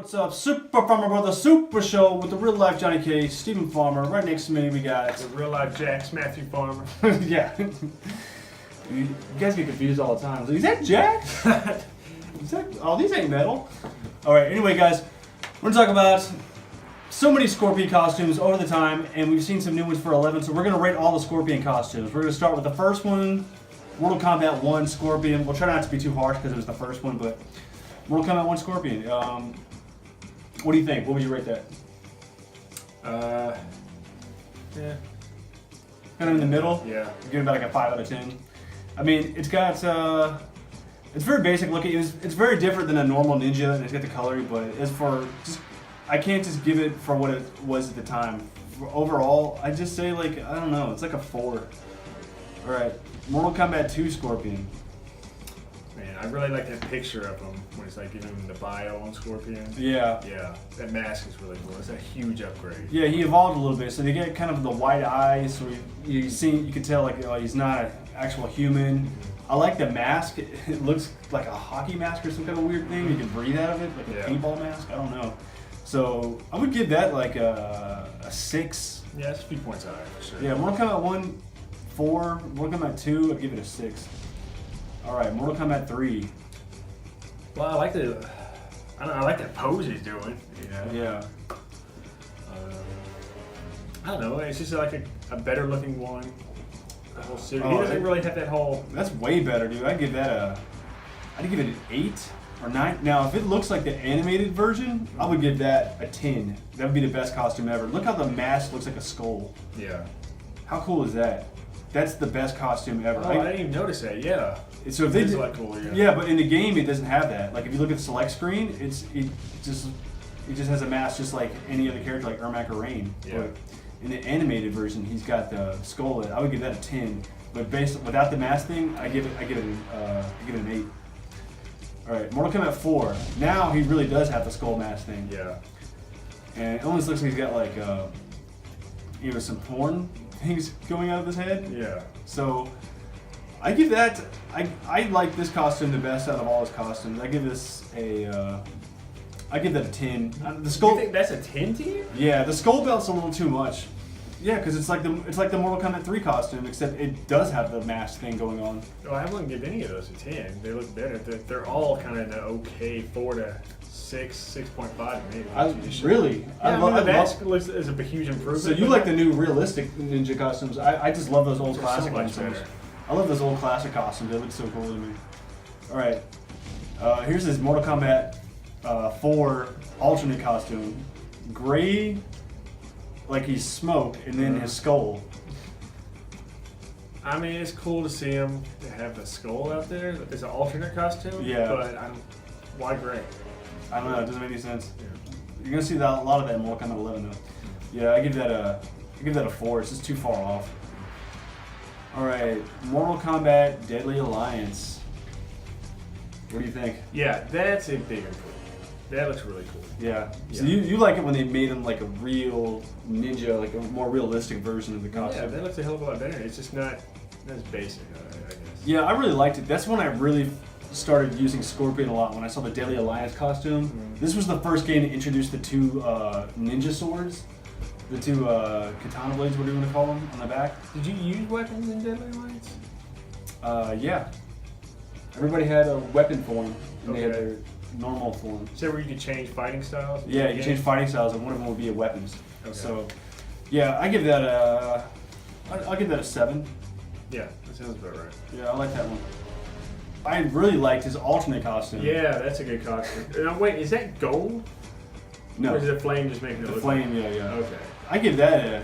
What's up, Super Farmer Brother Super Show with the real life Johnny K, Stephen Farmer. Right next to me we got the real life Jax, Matthew Farmer. yeah. You guys get confused all the time. Is that Jack? Oh, these ain't metal. Alright, anyway guys, we're gonna talk about so many Scorpion costumes over the time, and we've seen some new ones for 11, so we're gonna rate all the Scorpion costumes. We're gonna start with the first one, Mortal Kombat 1 Scorpion. We'll try not to be too harsh because it was the first one, but Mortal Kombat 1 Scorpion. What do you think? What would you rate that? Yeah. Kind of in the middle? Yeah. Give it about like a 5 out of 10. I mean, it's got, it's very basic looking. It's very different than a normal ninja, and it's got the coloring, but as for just, I can't just give it for what it was at the time. For overall, I just say like, I don't know, it's like a 4. Alright, Mortal Kombat 2 Scorpion. Man, I really like that picture of him when it's like giving him the bio on Scorpion. Yeah. Yeah, that mask is really cool. It's a huge upgrade. Yeah, he evolved a little bit, so they get kind of the white eyes, so you can tell like he's not an actual human. I like the mask. It looks like a hockey mask or some kind of weird thing. You can breathe out of it, like a paintball mask. I don't know. So I would give that like a 6. Yeah, it's a few points higher for sure. Yeah, Mortal Kombat 1, 4. Mortal Kombat 2, I'd give it a 6. All right, Mortal Kombat 3. Well, I like I like that pose he's doing. You know? Yeah. I don't know. It's just like a better looking one. The whole series. He doesn't really have that whole. That's way better, dude. I'd give it an 8 or 9. Now, if it looks like the animated version, I would give that a 10. That would be the best costume ever. Look how the mask looks like a skull. Yeah. How cool is that? That's the best costume ever. Oh, I didn't even notice that. Yeah. So if they it's did, like cool, yeah. Yeah, but in the game it doesn't have that. Like if you look at the select screen, it just has a mask just like any other character, like Ermac or Rain. Yeah. But in the animated version, he's got the skull. I would give that a 10. But without the mask thing, I give it an 8. All right, Mortal Kombat 4. Now he really does have the skull mask thing. Yeah. And it almost looks like he's got like some porn things going out of his head. Yeah. So I give that. I like this costume the best out of all his costumes. I give this I give that a 10. The skull. You think that's a 10 to you? Yeah, the skull belt's a little too much. Yeah, because it's like the Mortal Kombat 3 costume, except it does have the mask thing going on. No, I wouldn't give any of those a 10. They look better. They're all kind of in the okay 4 to 6, 6.5 maybe. Really? Yeah, the mask looks is a huge improvement. So you like the new realistic ninja costumes? I just love those old classic ones. I love those old classic costumes. They look so cool to me. All right, here's his Mortal Kombat 4 alternate costume. Gray, like he's smoke, and then his skull. I mean, it's cool to see him have the skull out there. It's an alternate costume. Yeah. But why gray? I don't know. It doesn't make any sense. Yeah. You're gonna see a lot of that in Mortal Kombat 11 though. Yeah, I give that a 4. It's just too far off. All right, Mortal Kombat Deadly Alliance. What do you think? Yeah, that's a big improvement. That looks really cool. Yeah. So you like it when they made him like a real ninja, like a more realistic version of the costume. Yeah, that looks a hell of a lot better. It's just not as basic, I guess. Yeah, I really liked it. That's when I really started using Scorpion a lot, when I saw the Deadly Alliance costume. This was the first game to introduce the 2 ninja swords. The 2 katana blades, what do you want to call them, on the back. Did you use weapons in Deadly Alliance? Yeah. Everybody had a weapon form, and they had their normal form. So where you could change fighting styles? Yeah, you can change fighting styles, and one of them would be weapons. Okay. So, yeah, I give that I'll give that a 7. Yeah, that sounds about right. Yeah, I like that one. I really liked his alternate costume. Yeah, that's a good costume. Now, wait, is that gold? No. Or is the flame just making it The look flame, like... yeah. Okay. I give that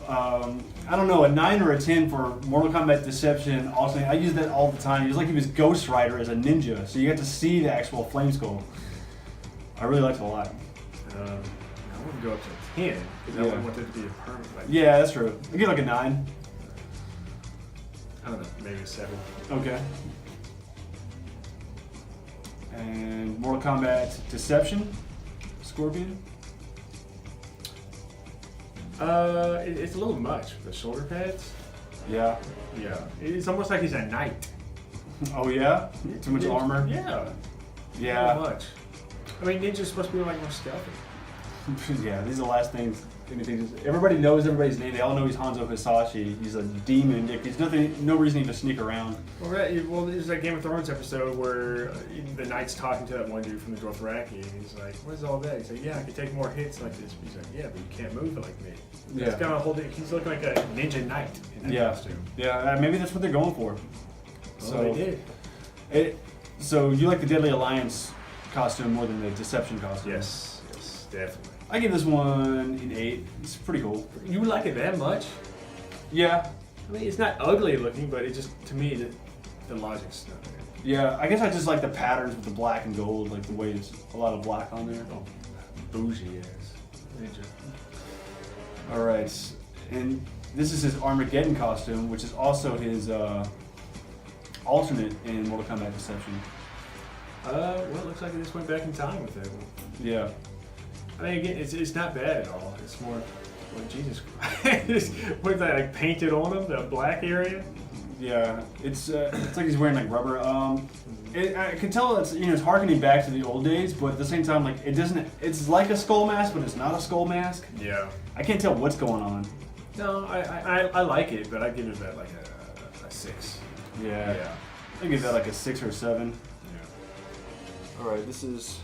I don't know, a 9 or a 10 for Mortal Kombat Deception. Also, I use that all the time. He was like he was Ghost Rider as a ninja, so you got to see the actual flame skull. I really liked it a lot. I wouldn't go up to 10 because I wouldn't want it to be a permanent. Like, Yeah, that's true. I give like a 9. I don't know, maybe a 7. Okay. And Mortal Kombat Deception, Scorpion. It's a little much for the shoulder pads. Yeah. Yeah. It's almost like he's a knight. Oh yeah? Too much armor? Yeah. Yeah. Not much. I mean, Ninja's supposed to be like more stealthy. Yeah, these are the last things. Everybody knows everybody's name. They all know he's Hanzo Hisashi. He's a demon. There's no reason to sneak around. Well, right. Well, there's that Game of Thrones episode where the knight's talking to that one dude from the Dothraki, and he's like, "What is all that?" He's like, "Yeah, I can take more hits like this." He's like, "Yeah, but you can't move like me." Yeah. He's kind of holding. He's looking like a ninja knight in that costume. Yeah, maybe that's what they're going for. So they did. So you like the Deadly Alliance costume more than the Deception costume? Yes, definitely. I give this one an 8. It's pretty cool. You like it that much? Yeah. I mean, it's not ugly looking, but it just, to me, the logic's not there. Yeah, I guess I just like the patterns with the black and gold, like the way there's a lot of black on there. Oh, bougie ass ninja. All right, and this is his Armageddon costume, which is also his alternate in Mortal Kombat Deception. Well, it looks like it just went back in time with it. Yeah. I mean, again, it's not bad at all. It's more, well, Jesus Christ. What's that, like painted on him, the black area? Yeah, it's like he's wearing like rubber. I can tell it's it's harkening back to the old days, but at the same time, like it doesn't. It's like a skull mask, but it's not a skull mask. Yeah. I can't tell what's going on. No, I like it, but I give it about like a 6. Yeah. I give that like a 6 or a 7. Yeah. All right, this is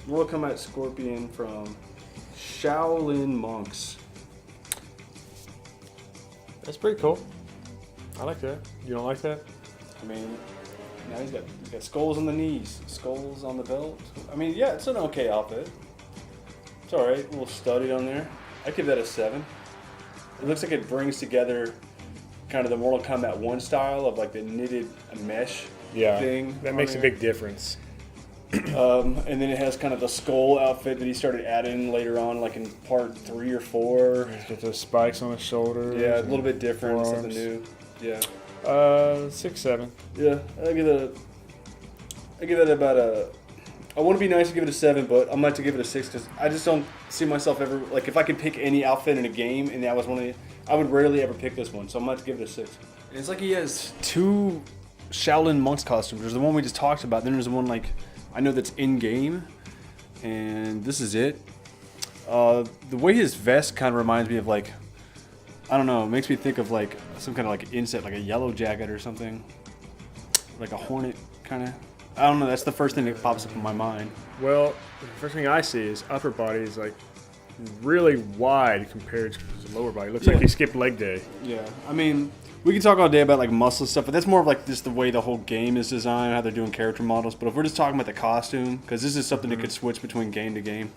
Mortal Kombat Scorpion from Shaolin Monks. That's pretty cool. I like that. You don't like that? I mean, now he's got skulls on the knees, skulls on the belt. I mean, yeah, it's an okay outfit. It's all right, a little studded on there. I give that a 7. It looks like it brings together kind of the Mortal Kombat 1 style of like the knitted mesh thing. That makes a big difference. And then it has kind of the skull outfit that he started adding later on, like in part 3 or 4. He's got those spikes on his shoulders. Yeah, a little bit different, forearms. something new. Yeah. 6, 7. Yeah, I give it about a. I want to be nice and give it a 7, but I'm going to give it a 6 because I just don't see myself ever like if I could pick any outfit in a game and that was one of the, I would rarely ever pick this one, so I'm going to give it a 6. It's like he has 2 Shaolin Monks costumes. There's the one we just talked about. Then there's the one like I know that's in game, and this is it. The way his vest kind of reminds me of like, I don't know, it makes me think of like some kind of like insect, like a yellow jacket or something, like a hornet kind of. I don't know. That's the first thing that pops up in my mind. Well, the first thing I see is upper body is like really wide compared to his lower body. Looks like he skipped leg day. Yeah, I mean, we can talk all day about like muscle stuff, but that's more of like just the way the whole game is designed, how they're doing character models. But if we're just talking about the costume, because this is something that could switch between game to game.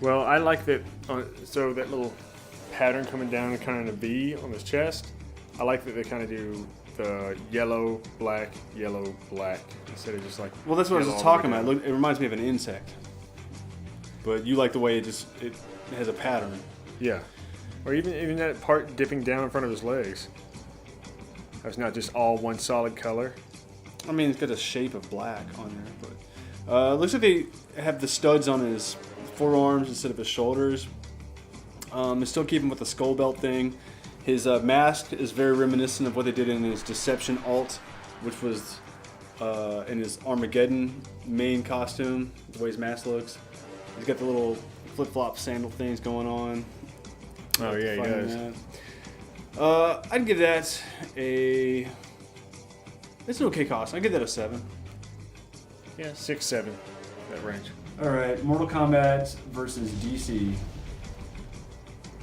Well, I like that. So that little pattern coming down kind of in a V on his chest. I like that they kind of do the yellow, black instead of just like. Well, that's what I was just talking about. Look, it reminds me of an insect. But you like the way it has a pattern. Yeah, or even that part dipping down in front of his legs. That's not just all one solid color. I mean, it's got a shape of black on there, but looks like they have the studs on his forearms instead of his shoulders. It's still keeping with the skull belt thing. His mask is very reminiscent of what they did in his Deception alt, which was in his Armageddon main costume, the way his mask looks. He's got the little flip-flop sandal things going on. Oh yeah, he does. I'd give that a. It's an okay costume. I'd give that a 7. Yeah, 6, 7, that range. All right, Mortal Kombat versus DC.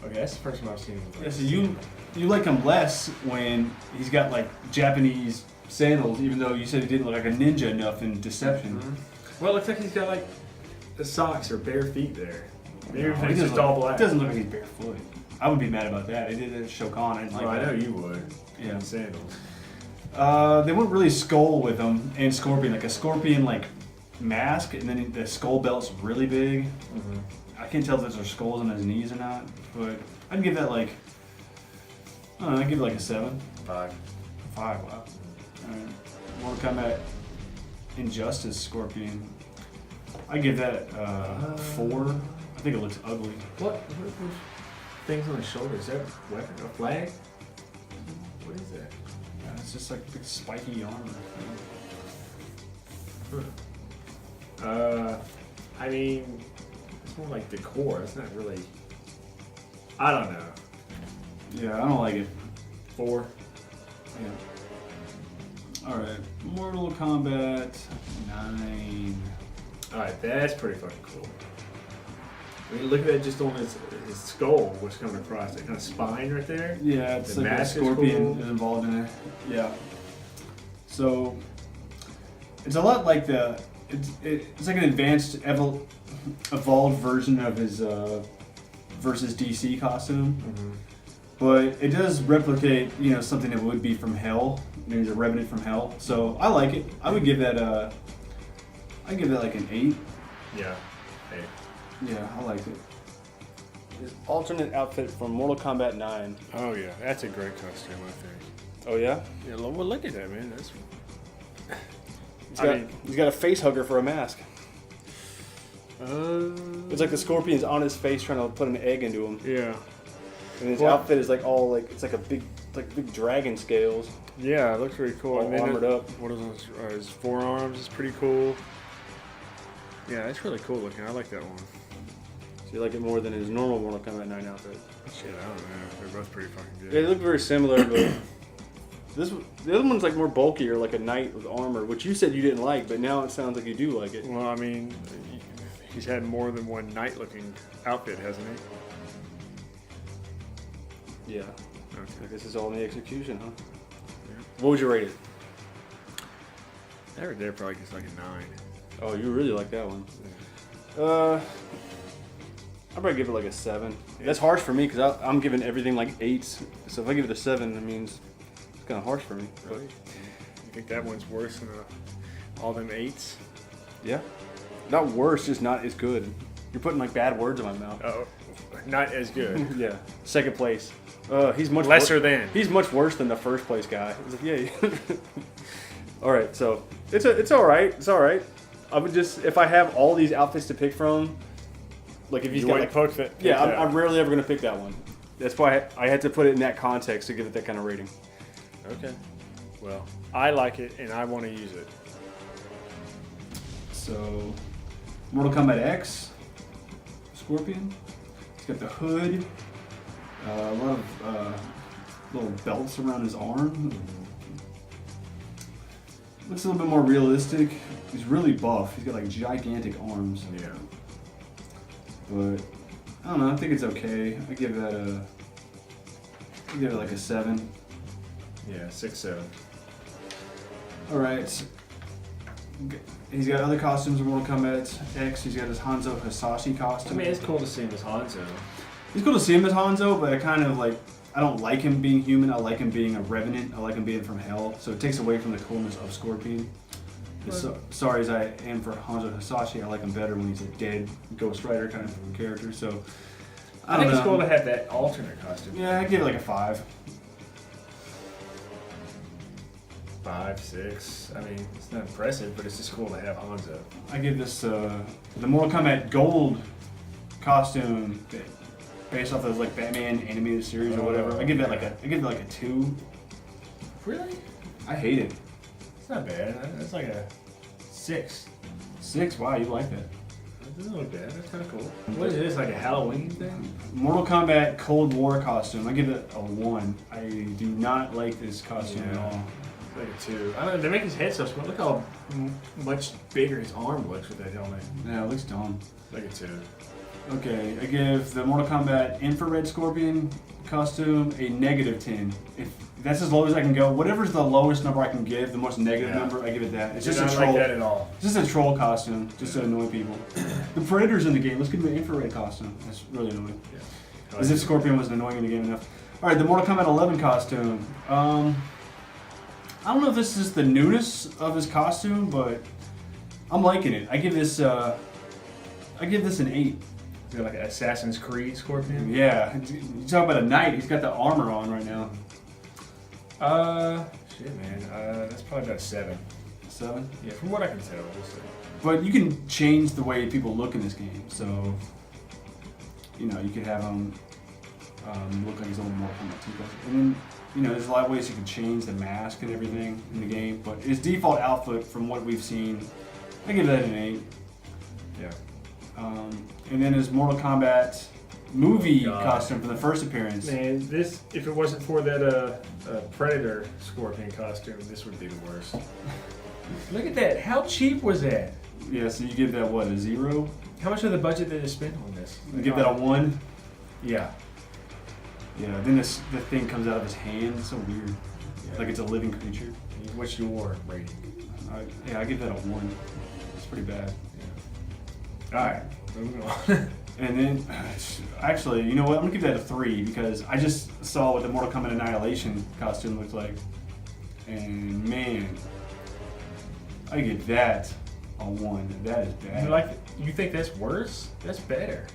Okay, that's the first time I've seen him. Yeah, so you like him less when he's got like Japanese sandals, even though you said he didn't look like a ninja enough in Deception. Mm-hmm. Well, it looks like he's got like the socks or bare feet there. Maybe No, it's just all black. It doesn't look like he's barefoot. I would be mad about that. They did it at Shokan. I didn't like I that. know you would. Yeah. In sandals. They went really skull with him and Scorpion, like a Scorpion like mask, and then the skull belt's really big. Mm-hmm. I can't tell if those are skulls on his knees or not, but I'd give that like, I don't know, I'd give it like a 7. 5. 5, wow. Alright. Mortal Kombat Injustice Scorpion. I give that 4. I think it looks ugly. What are those things on his shoulder? Is that a weapon? A flag? What is that? It's just like big spiky armor. I mean, it's more like decor. It's not really. I don't know. Yeah, I don't like it. 4. Yeah. Alright, Mortal Kombat 9. Alright, that's pretty fucking cool. I mean, look at that just on his skull, what's coming across. That kind of spine right there. Yeah, it's The like a mask is scorpion cool. is involved in it. Yeah. So, it's a lot like it's like an advanced, evolved version of his versus DC costume. Mm-hmm. But it does replicate, something that would be from Hell. He's a revenant from Hell. So, I like it. I would give that, I'd give that like an 8. Yeah. Hey. Yeah, I liked it. His alternate outfit from Mortal Kombat 9. Oh yeah, that's a great costume, I think. Oh yeah? Yeah, well, look at that, man. That's. He's got a face hugger for a mask. It's like the scorpion's on his face trying to put an egg into him. Yeah. And his outfit is like all like it's like a big dragon scales. Yeah, it looks really cool. All armored up. What is his forearms is pretty cool. Yeah, it's really cool looking. I like that one. So you like it more than his normal Mortal Kombat 9 outfit? Shit, I don't know. They're both pretty fucking good. Yeah, they look very similar, but the other one's like more bulkier, like a knight with armor, which you said you didn't like, but now it sounds like you do like it. Well, I mean, he's had more than one knight-looking outfit, hasn't he? Yeah. Okay. I guess it's all in the execution, huh? Yeah. What would you rate it? That right there probably gets like a 9. Oh, you really like that one. I'd probably give it like a 7. That's harsh for me because I'm giving everything like 8s. So if I give it a 7, that means it's kind of harsh for me. Really? You think that one's worse than all them 8s? Yeah. Not worse, just not as good. You're putting like bad words in my mouth. Oh, not as good. Yeah. Second place. He's much Lesser than. He's much worse than the first place guy. It's like, yeah. All right, so it's all right. It's all right. I would just if I have all these outfits to pick from, like if he's got like I'm rarely ever gonna pick that one. That's why I had to put it in that context to give it that kind of rating. Okay. Well, I like it and I want to use it. So, Mortal Kombat X, Scorpion. He's got the hood, a lot of little belts around his arm. Looks a little bit more realistic. He's really buff. He's got like gigantic arms. Yeah. But I don't know. I think it's okay. I give it like a 7. Yeah, 6, 7. All right. He's got other costumes in Mortal Kombat X. He's got his Hanzo Hasashi I costume. mean, it's cool to see him as Hanzo. It's cool to see him as Hanzo, but I don't like him being human. I like him being a revenant. I like him being from Hell. So it takes away from the coolness of Scorpion. Sorry as I am for Hanzo Hasashi, I like him better when he's a dead Ghost Rider kind of character. So I think it's cool to have that alternate costume. Yeah, I give it like a 5. 5, 6. I mean, it's not impressive, but it's just cool to have Hanzo. I give this the Mortal Kombat Gold costume based off those like Batman animated series or whatever. I give it like a 2. Really? I hate it. It's not bad. It's like a 6. 6? Wow, you like that? It doesn't look bad. That's kind of cool. What is this? Like a Halloween thing? Mortal Kombat Cold War costume. I give it a 1. I do not like this costume at all. It's like a 2. I don't know. They make his head so small. Look how much bigger his arm looks with that helmet. Yeah, it looks dumb. Like a 2. Okay, I give the Mortal Kombat Infrared Scorpion costume a -10. If that's as low as I can go, whatever's the lowest number I can give, the most negative number, I give it that. It's just a troll. Like that at all. It's just a troll costume, just to annoy people. The Predator's in the game. Let's give him an infrared costume. That's really annoying. Yeah. As if Scorpion wasn't annoying in the game enough. All right, the Mortal Kombat 11 costume. I don't know if this is the newness of his costume, but I'm liking it. I give this an 8. Is it like an Assassin's Creed Scorpion? Yeah, you talk about a knight. He's got the armor on right now. Shit, man. That's probably about a 7. 7. Yeah, from what I can tell, we'll see. But you can change the way people look in this game. So, you could have him look like his old Mortal Kombat 2 costume. And then, there's a lot of ways you can change the mask and everything in the game. But his default outfit, from what we've seen, I give that an 8. Yeah. And then his Mortal Kombat movie God. costume from the first appearance. Man, this, if it wasn't for that Predator Scorpion costume, this would be the worst. Look at that. How cheap was that? Yeah, so you give that, what, a 0? How much of the budget did they spend on this? You give that a 1? Yeah. Yeah, then the thing comes out of his hand. It's so weird. Yeah. Like it's a living creature. What's your rating? I give that a 1. It's pretty bad. Yeah. Alright, moving on. And then, actually, you know what? I'm gonna give that a 3 because I just saw what the Mortal Kombat Annihilation costume looked like, and man, I give that a 1. That is bad. You think that's worse? That's better.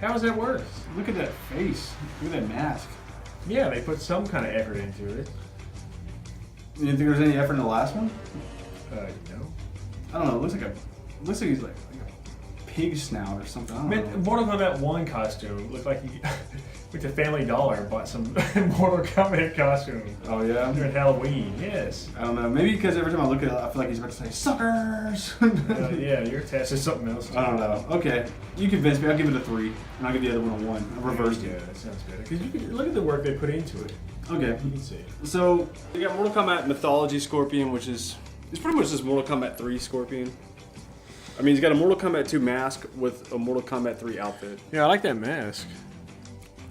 How is that worse? Look at that face. Look at that mask. Yeah, they put some kind of effort into it. You didn't think there was any effort in the last one? No. I don't know. It looks like he's like a pig snout or something. I don't know. Mortal Kombat 1 costume looked like he went to Family Dollar and bought some Mortal Kombat costume. Oh yeah. During Halloween, yes. I don't know. Maybe because every time I look at it, I feel like he's about to say suckers. Yeah, you're attached to something else. I don't know. Okay, you convinced me. I'll give it a 3, and I'll give the other one a 1. I reversed Yeah, it. that sounds better. Because you can look at the work they put into it. Okay. You can see it. So You got Mortal Kombat Mythology Scorpion, which is it's pretty much just Mortal Kombat 3 Scorpion. I mean, he's got a Mortal Kombat 2 mask with a Mortal Kombat 3 outfit. Yeah, I like that mask.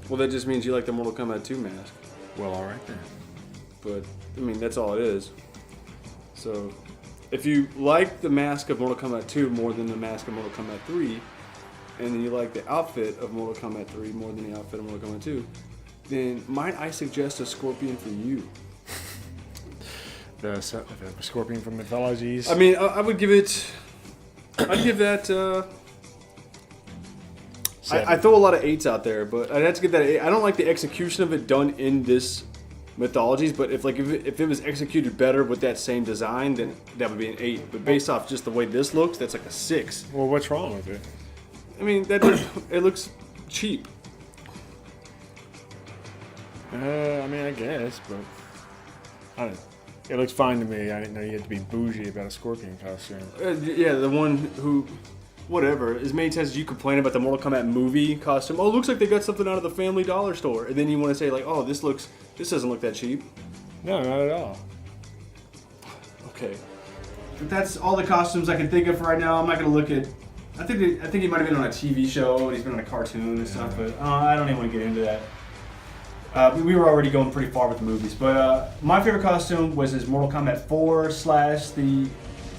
Well, that just means you like the Mortal Kombat 2 mask. Well, alright then. But, I mean, that's all it is. So, if you like the mask of Mortal Kombat 2 more than the mask of Mortal Kombat 3, and then you like the outfit of Mortal Kombat 3 more than the outfit of Mortal Kombat 2, then might I suggest a Scorpion for you? The Scorpion from Mythologies. I mean, I would give it... I'd give that... I throw a lot of 8s out there, but I'd have to give that an 8. I don't like the execution of it done in this Mythologies, but if it was executed better with that same design, then that would be an 8. But based off just the way this looks, that's like a 6. Well, what's wrong with it? I mean, it looks cheap. I mean, I guess, but I don't know. It looks fine to me. I didn't know you had to be bougie about a Scorpion costume. Yeah, the one who, whatever, as many times as you complain about the Mortal Kombat movie costume, oh, it looks like they got something out of the Family Dollar store, and then you want to say like, oh, this doesn't look that cheap. No, not at all. Okay. But that's all the costumes I can think of for right now. I'm not gonna look at. I think he might have been on a TV show and he's been on a cartoon and stuff, but I don't even want to get into that. We were already going pretty far with the movies, but my favorite costume was his Mortal Kombat 4 / the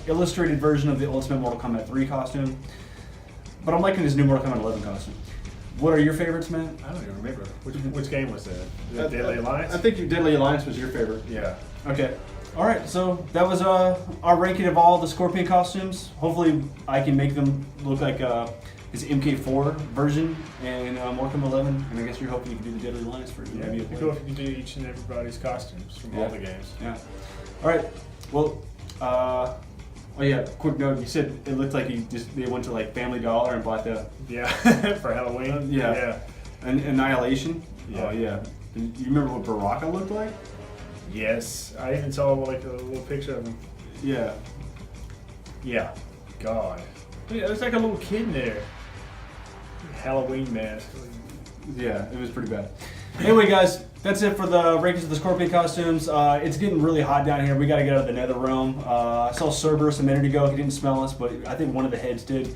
illustrated version of the Ultimate Mortal Kombat 3 costume. But I'm liking his new Mortal Kombat 11 costume. What are your favorites, man? I don't even remember. Which game was that? Deadly Alliance? I think Deadly Alliance was your favorite. Yeah. Okay. All right. So that was our ranking of all the Scorpion costumes. Hopefully, I can make them look like his MK4 version and Mortal Kombat 11. And I guess you're hoping you can do the Deadly Alliance version. Yeah, it'd be cool if you could do each and everybody's costumes from all the games. Yeah. All right. Well. Oh yeah. Quick note. You said it looked like they went to like Family Dollar and bought the for Halloween. Yeah. Annihilation. Yeah. Oh yeah. Do you remember what Baraka looked like? Yes, I even saw like a little picture of him. Yeah. Yeah. God. Yeah, there's like a little kid in there. Halloween mask. Yeah, it was pretty bad. Anyway, guys, that's it for the rankings of the Scorpion costumes. It's getting really hot down here. We got to get out of the nether realm. I saw Cerberus a minute ago. He didn't smell us, but I think one of the heads did.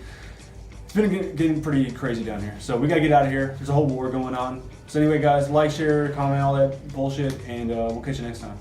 It's been getting pretty crazy down here. So we got to get out of here. There's a whole war going on. So anyway, guys, like, share, comment, all that bullshit, and we'll catch you next time.